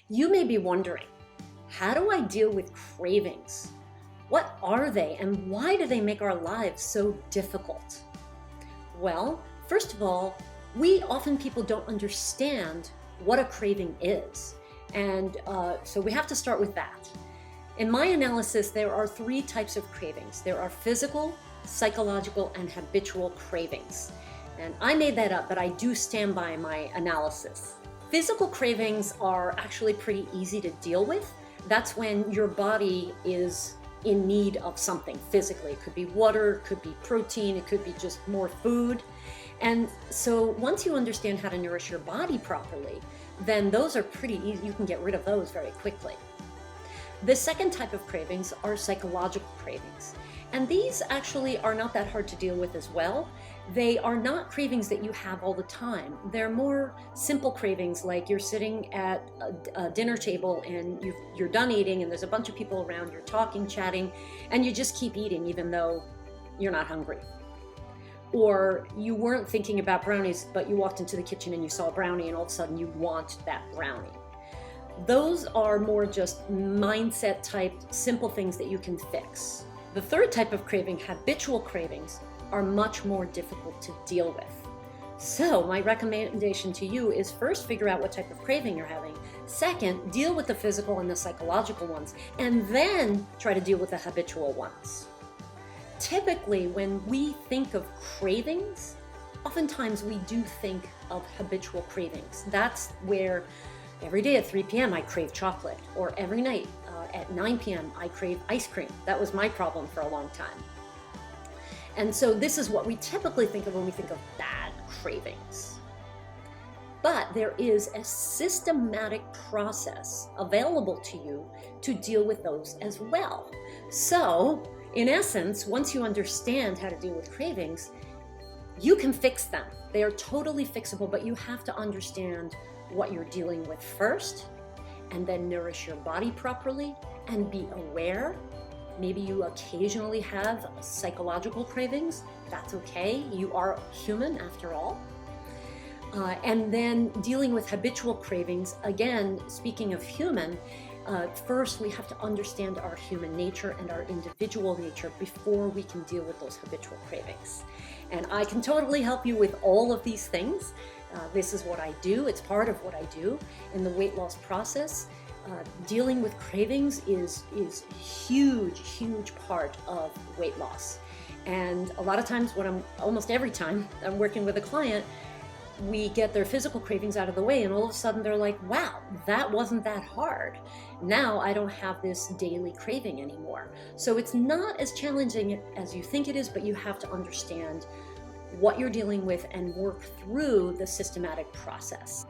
You may be wondering, how do I deal with cravings? What are they and why do they make our lives so difficult? Well, first of all, people don't understand what a craving is. And so we have to start with that. In my analysis, there are three types of cravings. There are physical, psychological, and habitual cravings. And I made that up, but I do stand by my analysis. Physical cravings are actually pretty easy to deal with. That's when your body is in need of something physically. It could be water, it could be protein, it could be just more food. And so once you understand how to nourish your body properly, then those are pretty easy. You can get rid of those very quickly. The second type of cravings are psychological cravings. And these actually are not that hard to deal with as well. They are not cravings that you have all the time. They're more simple cravings, like you're sitting at a dinner table and you're done eating and there's a bunch of people around, you're talking, chatting, and you just keep eating even though you're not hungry. Or you weren't thinking about brownies, but you walked into the kitchen and you saw a brownie and all of a sudden you want that brownie. Those are more just mindset type, simple things that you can fix. The third type of craving, habitual cravings, are much more difficult to deal with. So my recommendation to you is first figure out what type of craving you're having. Second, deal with the physical and the psychological ones, and then try to deal with the habitual ones. Typically, when we think of cravings, oftentimes we do think of habitual cravings. That's where every day at 3 p.m. I crave chocolate, or every night at 9 p.m. I crave ice cream. That was my problem for a long time. And so this is what we typically think of when we think of bad cravings. But there is a systematic process available to you to deal with those as well. So, in essence, once you understand how to deal with cravings, you can fix them. They are totally fixable, but you have to understand what you're dealing with first, and then nourish your body properly and be aware. Maybe you occasionally have psychological cravings. That's okay. You are human after all. And then dealing with habitual cravings, again, speaking of human, first we have to understand our human nature and our individual nature before we can deal with those habitual cravings. And I can totally help you with all of these things. This is what I do. It's part of what I do in the weight loss process. Dealing with cravings is a huge part of weight loss. And a lot of times almost every time I'm working with a client, we get their physical cravings out of the way and all of a sudden they're like, wow, that wasn't that hard. Now I don't have this daily craving anymore. So it's not as challenging as you think it is, but you have to understand what you're dealing with and work through the systematic process.